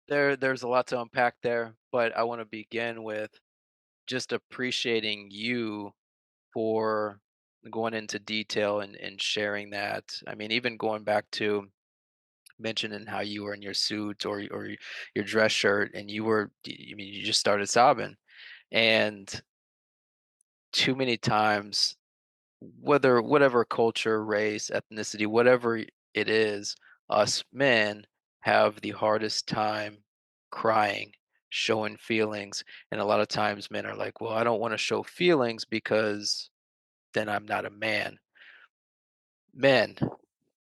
There's a lot to unpack there, but I want to begin with just appreciating you for going into detail and sharing that. I mean, even going back to mentioning how you were in your suit or your dress shirt and I mean, you just started sobbing. And too many times, whether whatever culture, race, ethnicity, whatever it is, us men have the hardest time crying, showing feelings. And a lot of times men are like, well, I don't want to show feelings because then I'm not a man. Men,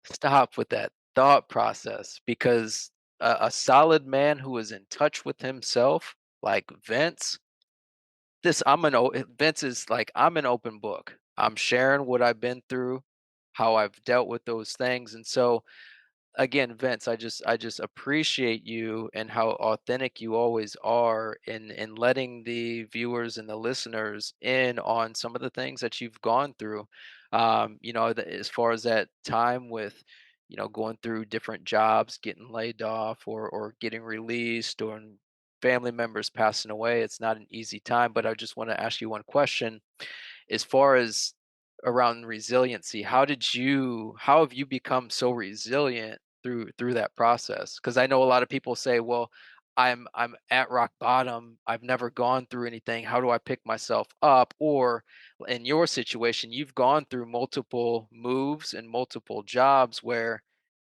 stop with that thought process because a solid man who is in touch with himself, like Vince, Vince is like, I'm an open book. I'm sharing what I've been through, how I've dealt with those things. And so again, Vince, I just appreciate you and how authentic you always are in letting the viewers and the listeners in on some of the things that you've gone through. As far as that time with, going through different jobs, getting laid off or getting released or family members passing away. It's not an easy time, but I just want to ask you one question as far as around resiliency. How have you become so resilient through that process? Because I know a lot of people say, well, I'm at rock bottom, I've never gone through anything, how do I pick myself up? Or in your situation, you've gone through multiple moves and multiple jobs where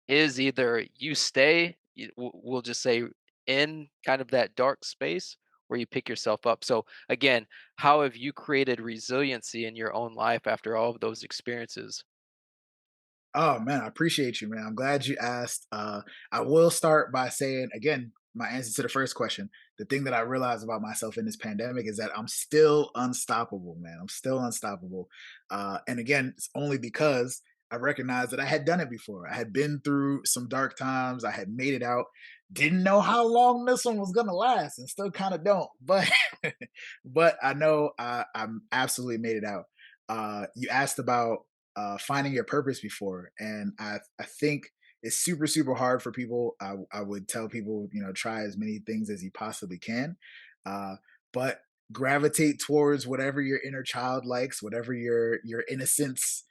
is either you stay, we'll just say, in kind of that dark space, or you pick yourself up. So again, how have you created resiliency in your own life after all of those experiences? Oh man, I appreciate you, man. I'm glad you asked. I will start by saying again, my answer to the first question. The thing that I realized about myself in this pandemic is that I'm still unstoppable, man. I'm still unstoppable. And again, it's only because I recognized that I had done it before. I had been through some dark times. I had made it out. Didn't know how long this one was gonna last, and still kind of don't. But but I know I'm absolutely made it out. You asked about finding your purpose before, and I think it's super super hard for people. I would tell people, try as many things as you possibly can, uh, but gravitate towards whatever your inner child likes, whatever your innocence,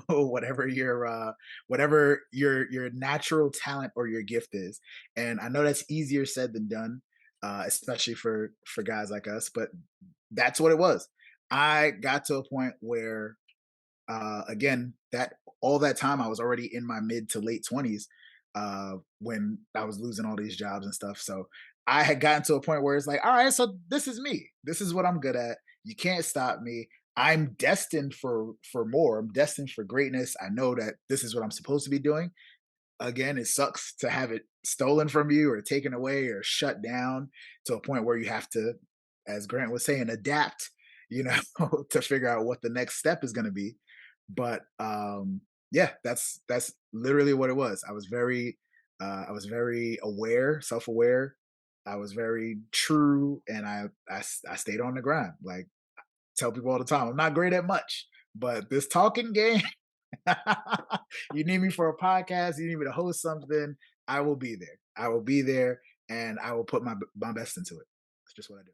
whatever your natural talent or your gift is. And I know that's easier said than done, especially for guys like us, but that's what it was. I got to a point where again, that all that time I was already in my mid to late 20s when I was losing all these jobs and stuff. So I had gotten to a point where it's like, all right, so this is me. This is what I'm good at. You can't stop me. I'm destined for more. I'm destined for greatness. I know that this is what I'm supposed to be doing. Again, it sucks to have it stolen from you or taken away or shut down to a point where you have to, as Grant was saying, adapt, to figure out what the next step is going to be. But yeah, that's literally what it was. I was very aware, self-aware. I was very true, and I stayed on the grind. Like, tell people all the time, I'm not great at much, but this talking game, you need me for a podcast, you need me to host something, I will be there. I will be there, and I will put my best into it. It's just what I do.